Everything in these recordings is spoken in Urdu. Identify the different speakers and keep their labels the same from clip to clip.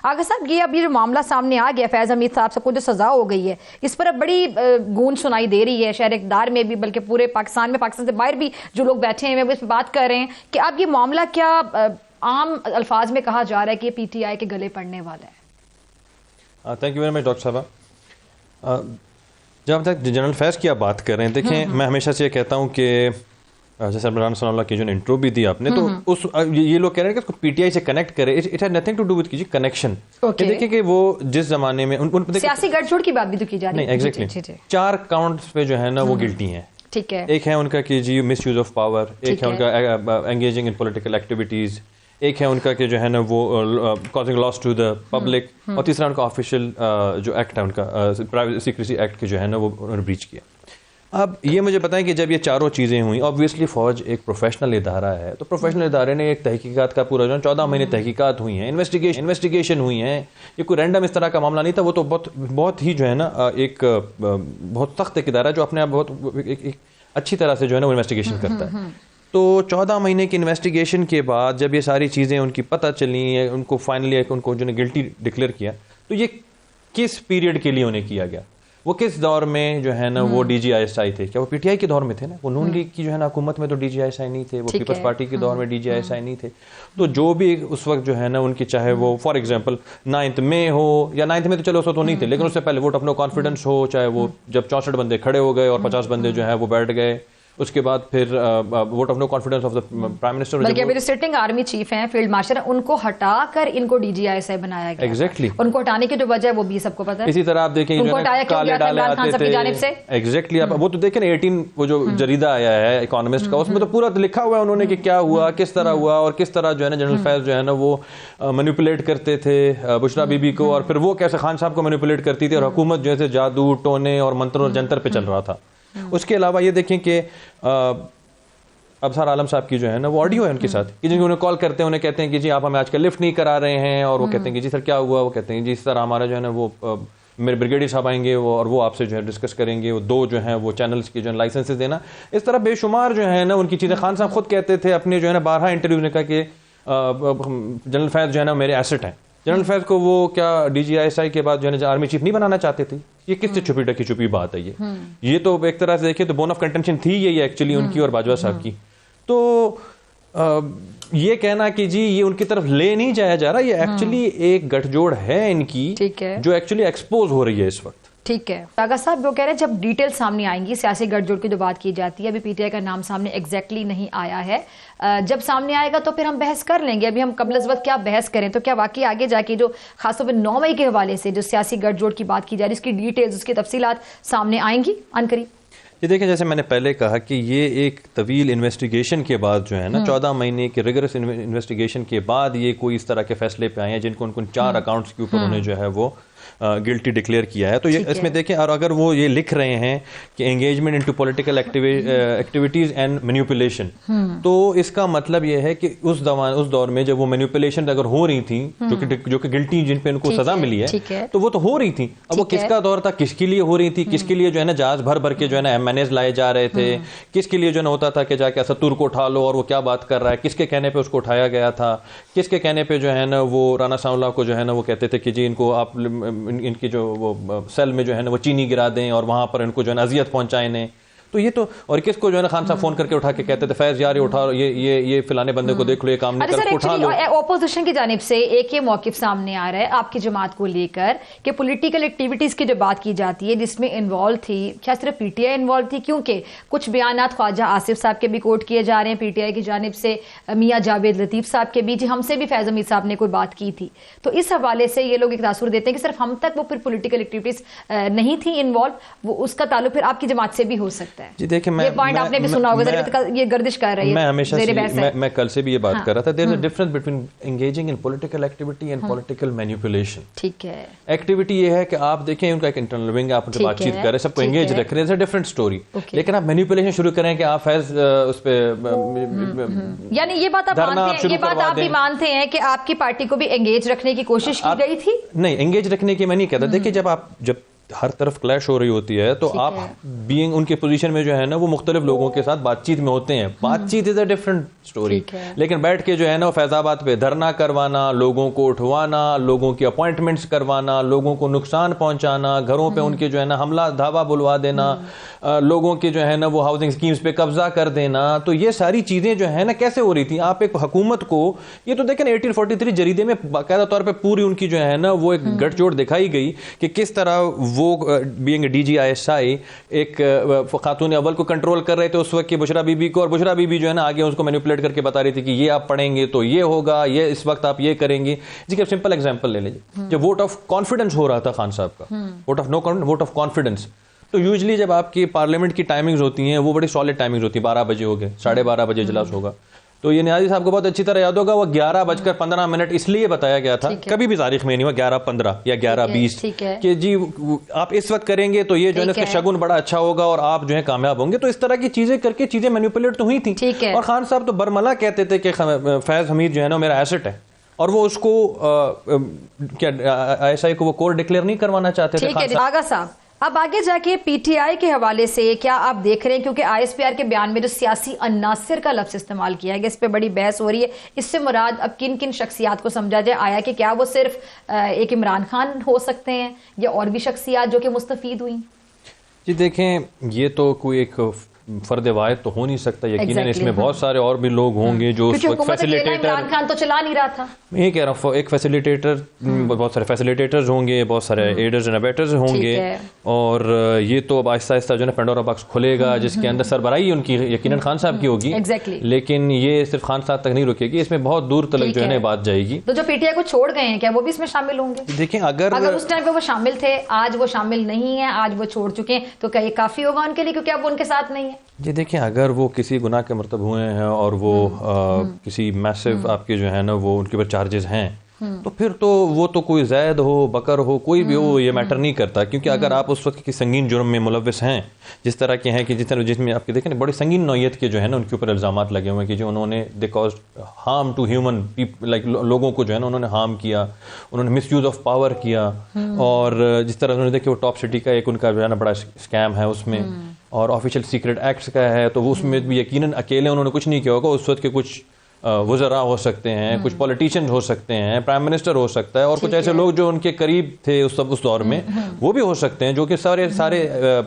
Speaker 1: آغا صاحب یہ اب یہ جو معاملہ سامنے آ گیا فیض حمید صاحب کو جو سزا ہو گئی ہے اس پر اب بڑی گونج سنائی دے رہی ہے شہر اقتدار میں بھی بلکہ پورے پاکستان میں، پاکستان سے باہر بھی جو لوگ بیٹھے ہیں وہ اس پہ بات کر رہے ہیں کہ اب یہ معاملہ کیا عام الفاظ میں کہا جا رہا ہے کہ پی ٹی آئی کے گلے پڑنے والا ہے؟
Speaker 2: Thank you very much doctor صاحبہ. جب تک جنرل فیض کی آپ بات کر رہے ہیں، دیکھیں میں ہمیشہ سے یہ کہتا ہوں کہ جیسے عمران صلی اللہ کی جو انٹرو بھی دی آپ نے، تو اس یہ لوگ کہہ رہے ہیں کہ اس کو پی ٹی آئی سے کنیکٹ کرے، it has nothing to do with connection. دیکھیں کہ وہ جس زمانے میں
Speaker 1: سیاسی گٹھ جوڑ کی بات بھی تو کی جا رہی ہے.
Speaker 2: نہیں ایگزیکٹلی 4 کاؤنٹس پہ جو ہے نا وہ گلٹی ہیں.
Speaker 1: ٹھیک ہے.
Speaker 2: ایک ہے ان کا کہ جی مس یوز آف پاور، ایک ہے ان کا انگیجنگ ان پولیٹیکل ایکٹیویٹیز، ایک ہے ان کا کہ جو ہے نا وہ causing loss to the public, اور تیسرا ان کا آفیشیل جو ایکٹ ہے ان کا پرائیویسی سیکریسی ایکٹ کے جو ہے نا وہ انہوں نے بریچ کیا. اب یہ مجھے بتائیں کہ جب یہ چاروں چیزیں ہوئیں، آبویسلی فوج ایک پروفیشنل ادارہ ہے، تو پروفیشنل ادارے نے ایک تحقیقات کا پورا 14 مہینے تحقیقات ہوئی ہیں، انویسٹیگیشن ہوئی ہیں. یہ کوئی رینڈم اس طرح کا معاملہ نہیں تھا. وہ تو بہت ہی جو ہے نا ایک بہت سخت ایک ادارہ ہے جو اپنے آپ بہت ایک اچھی طرح سے جو ہے نا وہ انویسٹیگیشن کرتا ہے. تو 14 مہینے کی انویسٹیگیشن کے بعد جب یہ ساری چیزیں ان کی پتہ چلی، ان کو فائنلی ان کو جو ہے گلٹی ڈکلیئر کیا، تو یہ کس پیریڈ کے لیے انہیں کیا گیا؟ وہ کس دور میں جو ہے نا وہ ڈی جی آئی ایس آئی تھے؟ کیا وہ پی ٹی آئی کے دور میں تھے نا؟ وہ نون لیگ کی جو ہے نا حکومت میں تو ڈی جی آئی ایس آئی نہیں تھے، وہ پیپلز پارٹی کے دور میں ڈی جی آئی ایس آئی نہیں تھے. تو جو بھی اس وقت جو ہے نا ان کی چاہے وہ فار ایگزامپل 9 مئی ہو یا 9 میں تو چلو اس وقت وہ نہیں تھے، لیکن اس سے پہلے ووٹ آف نو کانفیڈنس ہو، چاہے وہ جب 64 بندے کھڑے ہو گئے اور 50 بندے جو ہے وہ بیٹھ گئے، اس کے بعد پھر vote of no confidence of the prime minister,
Speaker 1: بلکہ ابھی سٹنگ آرمی چیف ہیں فیلڈ مارشل، ان کو ہٹا کر ان کو ڈی جی آئی ایس آئی بنایا گیا. ایگزیکٹلی. ان کو ہٹانے کی جو وجہ ہے وہ بھی سب کو پتہ ہے.
Speaker 2: اسی طرح آپ دیکھیں
Speaker 1: ان کو ہٹایا کیوں گیا تھا عمران خان صاحب کی جانب سے.
Speaker 2: ایگزیکٹلی. آپ وہ تو دیکھیں 18 وہ جو جریدہ آیا ہے اکانومسٹ کا، اس میں تو پورا لکھا ہوا ہے انہوں نے کہ کیا ہوا، کس طرح ہوا، اور کس طرح جو ہے نا جنرل فیض جو ہے نا وہ مینیپولیٹ کرتے تھے بشرا بی بی کو، اور پھر وہ کیسے خان صاحب کو مینیپولیٹ کرتی تھی، اور حکومت جو ہے جادو ٹونے اور منتر اور جنتر پہ چل رہا تھا. اس کے علاوہ یہ دیکھیں کہ ابصار عالم صاحب کی جو ہے نا وہ آڈیو ہے ان کے ساتھ، کہ جن کو انہیں کال کرتے ہیں، انہیں کہتے ہیں کہ جی آپ ہمیں آج کل لفٹ نہیں کرا رہے ہیں، اور وہ کہتے ہیں کہ جی سر کیا ہوا، وہ کہتے ہیں جی اس طرح ہمارا جو ہے نا وہ میرے بریگیڈیئر صاحب آئیں گے اور وہ آپ سے جو ہے ڈسکس کریں گے، وہ 2 جو ہیں وہ چینلز کی جو ہے لائسنسز دینا. اس طرح بے شمار جو ہے نا ان کی چیزیں. خان صاحب خود کہتے تھے اپنے جو ہے نا 12 انٹرویو نے کہا کہ جنرل فیض جو ہے نا میرے ایسٹ ہیں. جنرل فیض کو وہ کیا ڈی جی آئی ایس آئی کے بعد جو ہے نا آرمی چیف نہیں بنانا چاہتے تھے؟ یہ کس سے چھپی ڈکی چھپی بات ہے؟ یہ تو ایک طرح سے دیکھیں تو بون آف کنٹینشن تھی یہ ایکچولی ان کی اور باجوہ صاحب کی. تو یہ کہنا کہ جی یہ ان کی طرف لے نہیں جایا جا رہا، یہ ایکچولی ایک گٹھ جوڑ ہے ان کی جو ایکچولی ایکسپوز ہو رہی ہے اس وقت.
Speaker 1: ٹھیک ہے. آغا صاحب وہ کہہ رہے ہیں جب ڈیٹیل سامنے آئیں گی، سیاسی گٹھ جوڑ کی جو بات کی جاتی ہے، ابھی پی ٹی آئی کا نام سامنے ایگزیکٹلی نہیں آیا ہے، جب سامنے آئے گا تو پھر ہم بحث کر لیں گے. ابھی ہم قبل از وقت کیا بحث کریں، تو کیا واقعی آگے جا کے جو خاص طور پہ 9 مئی کے حوالے سے جو سیاسی گٹھ جوڑ کی بات کی جا رہی ہے، اس کی ڈیٹیلز، اس کی تفصیلات سامنے آئیں گی ان قریب؟
Speaker 2: یہ دیکھیں جیسے میں نے پہلے کہا کہ یہ ایک طویل انویسٹیگیشن کے بعد جو ہے نا 14 مہینے کے ریگرس انویسٹیگیشن کے بعد یہ کوئی اس طرح کے فیصلے پہ آئے ہیں جن کو ان 4 اکاؤنٹس کے اوپر انہیں جو ہے وہ گلٹی ڈکلیئر کیا ہے. تو اس میں دیکھیں، اور اگر وہ یہ لکھ رہے ہیں کہ engagement into political activities and manipulation, تو اس کا مطلب یہ ہے کہ اس دور میں جب وہ مینیپولیشن اگر ہو رہی تھیں جو کہ گلٹی جن پہ ان کو سزا ملی ہے، تو وہ تو ہو رہی تھیں. اب وہ کس کا دور تھا، کس کے لیے ہو رہی تھی، کس کے لیے جو ہے نا جہاز بھر بھر کے جو ہے نا ایم این ایز لائے جا رہے تھے، کس کے لیے جو ہے نا ہوتا تھا کہ جا کے ستور کو اٹھا لو اور وہ کیا بات کر رہا ہے، کس کے کہنے پہ اس کو اٹھایا گیا تھا، کس کے کہنے پہ جو ہے نا وہ رانا ثناء اللہ کو جو ہے نا وہ کہتے تھے کہ جی ان کو آپ ان کی جو وہ سیل میں جو ہے نا وہ چینی گرا دیں اور وہاں پر ان کو جو ہے نا اذیت پہنچائیں نے. تو یہ تو، اور کس کو جو ہے نا خان صاحب فون کر کے اٹھا کے کہتے تھے فیض یار یہ اٹھا یہ فلانے بندے کو دیکھ لو، یہ کام نہیں کر، اٹھا لو.
Speaker 1: اپوزیشن کی جانب سے ایک یہ موقف سامنے آ رہا ہے آپ کی جماعت کو لے کر کہ پولیٹیکل ایکٹیویٹیز کی جو بات کی جاتی ہے جس میں انوالو تھی، کیا صرف پی ٹی آئی انوالو تھی؟ کیونکہ کچھ بیانات خواجہ آصف صاحب کے بھی کوٹ کیے جا رہے ہیں پی ٹی آئی کی جانب سے، میاں جاوید لطیف صاحب کے بھی، جی ہم سے بھی فیض حمید صاحب نے کوئی بات کی تھی. تو اس حوالے سے یہ لوگ ایک تاثر دیتے ہیں کہ صرف ہم تک وہ پھر پولیٹیکل ایکٹیویٹیز نہیں تھی انوالو، وہ اس کا تعلق پھر آپ کی جماعت سے بھی ہو سکتا ہے.
Speaker 2: جی دیکھیں
Speaker 1: پوائنٹ آپ نے بھی سنا ہوگا، یہ گردش کر رہی ہے.
Speaker 2: میں ہمیشہ میں کل سے بھی یہ بات کر رہا تھا، there is a difference between engaging in political activity and political manipulation.
Speaker 1: ٹھیک ہے.
Speaker 2: ایکٹیویٹی یہ ہے کہ آپ دیکھیں ان کا ایک انٹرنل ونگ، آپ ان سے بات چیت کر رہے ہیں، سب کو انگیج رکھ رہے ہیں، اٹس اے ڈفرنٹ اسٹوری. لیکن آپ مینیپولیشن شروع کریں کہ آپ فیض اس پہ،
Speaker 1: یعنی یہ بات آپ بھی مانتے ہیں کہ آپ کی پارٹی کو بھی انگیج رکھنے کی کوشش کی گئی تھی؟
Speaker 2: نہیں، انگیج رکھنے کی میں نہیں کہتا. دیکھیں جب ہر طرف کلیش ہو رہی ہوتی ہے تو آپ بینگ ان کے پوزیشن میں جو ہے نا وہ مختلف لوگوں کے ساتھ بات چیت میں ہوتے ہیں. بات چیت از اے ڈفرنٹ اسٹوری, لیکن بیٹھ کے جو ہے نا وہ فیض آباد پہ دھرنا کروانا, لوگوں کو اٹھوانا, لوگوں کی اپوائنٹمنٹس کروانا, لوگوں کو نقصان پہنچانا, گھروں پہ ان کے جو ہے نا حملہ دھاوا بلوا دینا, لوگوں کے جو ہے نا وہ ہاؤسنگ اسکیمز پہ قبضہ کر دینا, تو یہ ساری چیزیں جو ہے نا کیسے ہو رہی تھی. آپ ایک حکومت کو یہ تو دیکھیں 1843 جریدے میں باقاعدہ طور پہ پوری ان کی جو ہے نا وہ ایک گٹھ جوڑ دکھائی گئی کہ کس طرح وہ being D G I S I ایک خاتون اول کو کنٹرول کر رہے تھے اس وقت کی بشرا بی بی کو, اور بشرا بی بی جو ہے نا آگے اس کو مینیپولیٹ کر کے بتا رہی تھی کہ یہ آپ پڑھیں گے تو یہ ہوگا, یہ اس وقت آپ یہ کریں گے. جی کہ سمپل ایگزامپل لے لیجیے, جب ووٹ آف کانفیڈنس ہو رہا تھا خان صاحب کا, ووٹ آف کانفیڈنس, تو یوزلی جب آپ کی پارلیمنٹ کی ٹائمنگز ہوتی ہیں وہ بڑی سالڈ ٹائمنگز ہوتی ہیں, 12 بجے ہو گئے, 12:30 بجے اجلاس ہوگا. تو یہ نیازی صاحب کو بہت اچھی طرح یاد ہوگا وہ 11:15 اس لیے بتایا گیا تھا, کبھی بھی تاریخ میں نہیں ہوا 11:15 یا 11:20 کہ جی آپ اس وقت کریں گے تو یہ جو ہے اس کا شگن بڑا اچھا ہوگا اور آپ جو ہے کامیاب ہوں گے. تو اس طرح کی چیزیں کر کے چیزیں مینیپولیٹ تو ہوئی تھیں, اور خان صاحب تو برملا کہتے تھے کہ فیض حمید جو ہے نا میرا ایسٹ ہے, اور وہ اس کو کیا آئی ایس آئی کو وہ کور ڈکلیئر نہیں کروانا چاہتے تھے.
Speaker 1: آغا صاحب اب آگے جا کے پی ٹی آئی کے حوالے سے کیا آپ دیکھ رہے ہیں, کیونکہ آئی ایس پی آر کے بیان میں جو سیاسی عناصر کا لفظ استعمال کیا ہے اس پہ بڑی بحث ہو رہی ہے, اس سے مراد اب کن کن شخصیات کو سمجھا جائے, آیا کہ کیا وہ صرف ایک عمران خان ہو سکتے ہیں یا اور بھی شخصیات جو کہ مستفید ہوئی؟
Speaker 2: جی دیکھیں یہ تو کوئی ایک فرد واحد تو ہو نہیں سکتا, یقیناً اس میں بہت سارے اور بھی لوگ ہوں گے جو اس وقت فیسیلیٹیٹر,
Speaker 1: عمران خان تو چلا نہیں رہا تھا,
Speaker 2: میں کہہ رہا ہوں ایک فیسیلیٹیٹر, بہت سارے فیسیلیٹیٹرز ہوں گے, بہت سارے ایڈرز اینڈ ابیٹرز ہوں گے, اور یہ تو اب آہستہ آہستہ جو ہے نا پینڈورا باکس کھلے گا جس کے اندر سربراہی ان کی یقیناً خان صاحب کی ہوگی, لیکن یہ صرف خان صاحب تک نہیں رکے گی, اس میں بہت دور تک جو ہے نا بات جائے گی.
Speaker 1: تو جو پی ٹی آئی کو چھوڑ گئے ہیں کیا وہ بھی اس میں شامل ہوں گے؟
Speaker 2: دیکھیں اگر
Speaker 1: اس ٹائم پہ وہ شامل تھے, آج وہ شامل نہیں ہیں, آج وہ چھوڑ چکے ہیں, تو کیا یہ کافی ہوگا ان کے لیے کیونکہ اب وہ ان کے ساتھ نہیں ہے؟
Speaker 2: جی دیکھیں اگر وہ کسی گناہ کے مرتب ہوئے ہیں اور وہ کسی میسو آپ کے جو ہے نا وہ ان کے اوپر چارجز ہیں, تو پھر تو وہ تو کوئی زید ہو بکر ہو کوئی بھی ہو یہ میٹر نہیں کرتا, کیونکہ اگر آپ اس وقت کی سنگین جرم میں ملوث ہیں جس طرح کے ہیں کہ جس میں آپ کے دیکھیں بڑی سنگین نوعیت کے جو ہے نا ان کے اوپر الزامات لگے ہوئے ہیں کہ جو انہوں نے they caused harm to human like لوگوں کو جو ہے نا انہوں نے ہارم کیا, انہوں نے مس یوز آف پاور کیا, اور جس طرح انہوں نے دیکھے وہ ٹاپ سٹی کا ایک ان کا جو ہے نا بڑا اسکیم ہے اس میں, اور آفیشیل سیکرٹ ایکٹس کا ہے, تو وہ اس میں بھی یقیناً اکیلے انہوں نے کچھ نہیں کیا ہوگا, اس وقت کے کچھ وزراء ہو سکتے ہیں, کچھ پولیٹیشین ہو سکتے ہیں, پرائم منسٹر ہو سکتا ہے, اور کچھ ایسے لوگ جو ان کے قریب تھے اس دور میں وہ بھی ہو سکتے ہیں جو کہ سارے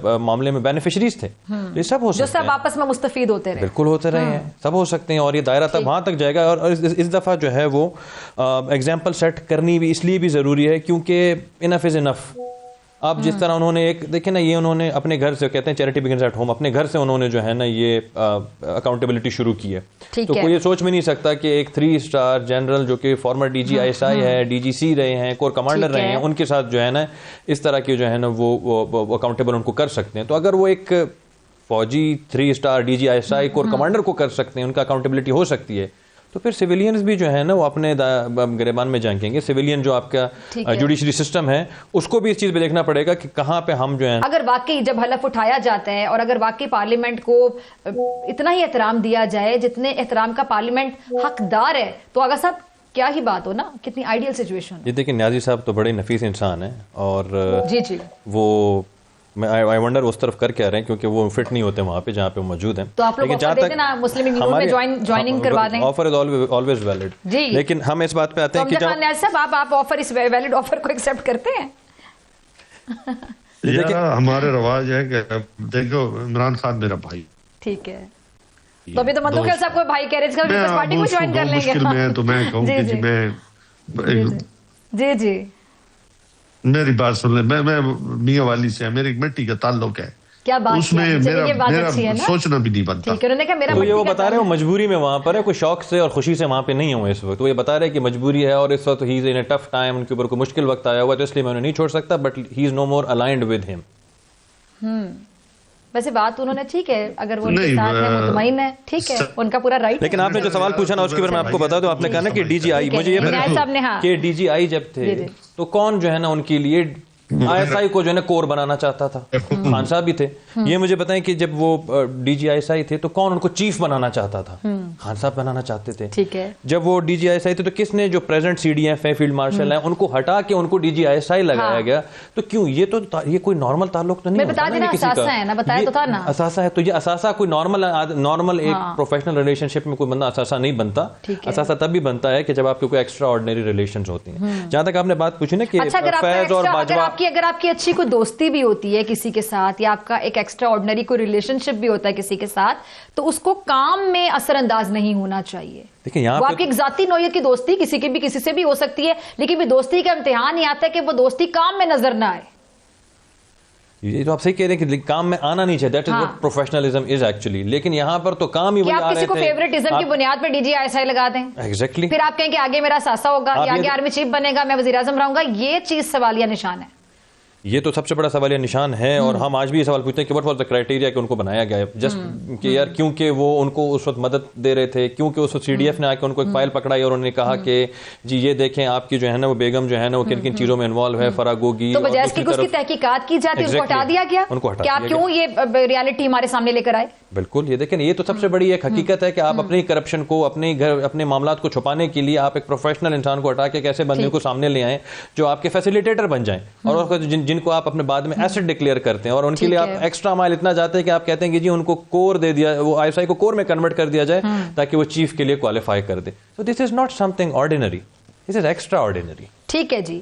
Speaker 2: معاملے میں بینیفیشریز تھے, یہ سب ہو سکتے ہیں, جو
Speaker 1: سب آپس میں مستفید ہوتے رہے,
Speaker 2: بالکل ہوتے رہے ہیں, سب ہو سکتے ہیں, اور یہ دائرہ تک وہاں تک جائے گا. اور اس دفعہ جو ہے وہ ایگزامپل سیٹ کرنی بھی اس لیے بھی ضروری ہے کیونکہ انف از انف. آپ جس طرح انہوں نے ایک دیکھیں نا یہ انہوں نے اپنے گھر سے کہتے ہیں چیریٹی بگنز ایٹ ہوم, اپنے گھر سے انہوں نے جو ہے نا یہ اکاؤنٹیبلٹی شروع کی ہے, تو کوئی یہ سوچ بھی نہیں سکتا کہ ایک 3 اسٹار جنرل جو کہ former D G I S I ہے, ڈی جی سی رہے ہیں, کور کمانڈر رہے ہیں, ان کے ساتھ جو ہے نا اس طرح کے جو ہے نا وہ اکاؤنٹیبل ان کو کر سکتے ہیں. تو اگر وہ ایک فوجی 3 star D G I S I corps commander کو کر سکتے ہیں, ان کا اکاؤنٹیبلٹی ہو سکتی ہے, تو پھر سویلینز بھی جو ہے نا وہ اپنے گریبان میں جھانکیں گے. سویلین جو آپ کا جوڈیشری سسٹم ہے اس کو بھی اس چیز پہ دیکھنا پڑے گا کہ کہاں پہ ہم جو ہیں,
Speaker 1: اگر واقعی جب حلف اٹھایا جاتا ہے اور اگر واقعی پارلیمنٹ کو اتنا ہی احترام دیا جائے جتنے احترام کا پارلیمنٹ حقدار ہے, تو آغا صاحب کیا ہی بات ہو نا, کتنی آئیڈیل سچویشن.
Speaker 2: یہ دیکھیں نیازی صاحب تو بڑے نفیس انسان ہیں, اور
Speaker 1: جی
Speaker 2: وہ میں آئی ونڈر اس طرف کر کے آ رہے ہیں کیونکہ وہ فٹ نہیں ہوتے وہاں پہ جہاں پہ وہ موجود ہیں.
Speaker 1: تو آپ لوگ آفر دے دینا مسلم انگلینڈ میں جوائننگ کروا دیں.
Speaker 2: آفر از آلویز ویلڈ, لیکن ہم اس بات پہ آتے ہیں کہ
Speaker 1: جب آپ آفر اس ویلڈ آفر کو ایکسیپٹ کرتے ہیں.
Speaker 3: ہمارے رواج ہے کہ دیکھو عمران خان میرا بھائی,
Speaker 1: ٹھیک ہے, تو ابھی تو مندو خیل صاحب کو بھائی کہہ رہے ہیں, پیپلز پارٹی کو جوائن کر لیں گے.
Speaker 3: مشکل میں تو میں کہوں کہ جی میں
Speaker 1: جی
Speaker 3: میری بات سن لیں, میں میاں والی سے میری مٹی کا تعلق ہے,
Speaker 1: کیا بات
Speaker 3: اس میں میرا سوچنا بھی نہیں بنتا.
Speaker 2: تو یہ وہ بتا رہے ہیں وہ مجبوری میں وہاں پر ہے, کوئی شوق سے اور خوشی سے وہاں پہ نہیں ہوں اس وقت. وہ یہ بتا رہے ہیں کہ مجبوری ہے اور اس وقت ہی از ان اے ٹف ٹائم, ان کے اوپر کوئی مشکل وقت آیا ہوا تو اس لیے میں انہیں نہیں چھوڑ سکتا, but he is no more aligned with ہم.
Speaker 1: ویسے بات انہوں نے ٹھیک ہے, اگر وہ ان کے ساتھ ہیں مطمئن ہے ٹھیک ہے, ان کا پورا رائٹ.
Speaker 2: لیکن آپ نے جو سوال پوچھا نا اس کے اوپر میں آپ کو بتا دوں, آپ نے کہا نا کہ ڈی جی آئی, مجھے یہ پتا کہ ڈی جی آئی جب تھے تو کون جو ہے نا ان کے لیے ISI کو جو ہے نا کور بنانا چاہتا تھا, خان صاحب بھی تھے. یہ مجھے بتائیں کہ جب وہ DG ISI تھے تو کون ان کو چیف بنانا چاہتا تھا؟ خان صاحب بنانا چاہتے تھے.
Speaker 1: ٹھیک ہے.
Speaker 2: جب وہ DG ISI تھے تو کس نے, جو پریزنٹ CDF ہے, فیلڈ مارشل ہیں, ان کو ہٹا کے ان کو DG ISI لگایا گیا. تو کیوں؟ یہ کوئی نارمل تعلق تو نہیں ہوتا نا کسی کا. اثاثہ ہے تو یہ اثاثہ کوئی نارمل ایک پروفیشنل ریلیشن شپ میں کوئی بندہ اثاثہ نہیں بنتا. اثاثہ تب بھی بنتا ہے کہ جب آپ کے کوئی ایکسٹرا آرڈنری ریلیشنز ہوتی ہیں. جہاں تک آپ نے بات پوچھی نا کہ فیض اور باجوہ,
Speaker 1: اگر آپ کی اچھی کوئی دوستی بھی ہوتی ہے کسی کے ساتھ, یا آپ کا ایک ایکسٹرا آرڈنری کوئی ریلیشن شپ بھی ہوتا ہے کسی کے ساتھ, تو اس کو کام میں اثر انداز نہیں ہونا چاہیے.
Speaker 2: دیکھیں یہاں
Speaker 1: وہ آپ کی ایک ذاتی نوعیت کی دوستی کسی سے بھی ہو سکتی ہے, لیکن بھی دوستی کا امتحان یہ آتا ہے کہ وہ دوستی کام میں نظر نہ آئے.
Speaker 2: یہ تو آپ صحیح کہہ رہے ہیں کہ کام میں آنا نہیں چاہیے. That is what professionalism is actually. لیکن یہاں پر تو کام ہی وہی آ رہے تھے.
Speaker 1: آپ کسی کو فیوریٹزم کی بنیاد پہ DG ISI لگا دیں,
Speaker 2: ایگزیکٹلی,
Speaker 1: پھر آپ کہیں کہ آگے میرا اثاثہ ہوگا, یا آگے آرمی چیف بنے گا, میں وزیر اعظم رہوں گا. یہ چیز سوالیہ نشان ہے.
Speaker 2: یہ تو سب سے بڑا سوالیہ نشان ہے. اور ہم آج بھی یہ سوال پوچھتے ہیں کہ what was the criteria کہ ان کو بنایا گیا ہے. جسٹ کہ یار کیونکہ وہ ان کو اس وقت مدد دے رہے تھے, کیونکہ اس وقت CDF نے آ کے ان کو ایک فائل پکڑائی اور انہوں نے کہا کہ جی یہ دیکھیں آپ کی جو ہے نا وہ بیگم جو ہے نا وہ کن کن چیزوں میں انوالو ہے, فراگوگی.
Speaker 1: تو بجائے اس کی تحقیقات کی جاتی, اس کو ہٹا دیا گیا. کہ آپ کیوں یہ ریالٹی ہمارے سامنے لے کر آئے.
Speaker 2: بالکل. یہ دیکھیں یہ تو سب سے بڑی ایک حقیقت ہے کہ آپ اپنی کرپشن کو, اپنے معاملات کو چھپانے کے لیے آپ ایک پروفیشنل انسان کو ہٹا کے ایسے بندے کو سامنے لے آئیں جو آپ کے فیسیلیٹیٹر بن جائیں, اور جن کو آپ اپنے بعد میں ایسٹ ڈکلیئر کرتے ہیں, اور ان کے لیے آپ ایکسٹرا مائل اتنا جاتے ہیں کہ آپ کہتے ہیں کہ جی ان کو کور دے دیا, وہ ISI کو کور میں کنورٹ کر دیا جائے تاکہ وہ چیف کے لیے کوالیفائی کر دے. So this is not something ordinary, this is extraordinary.
Speaker 1: ٹھیک ہے جی.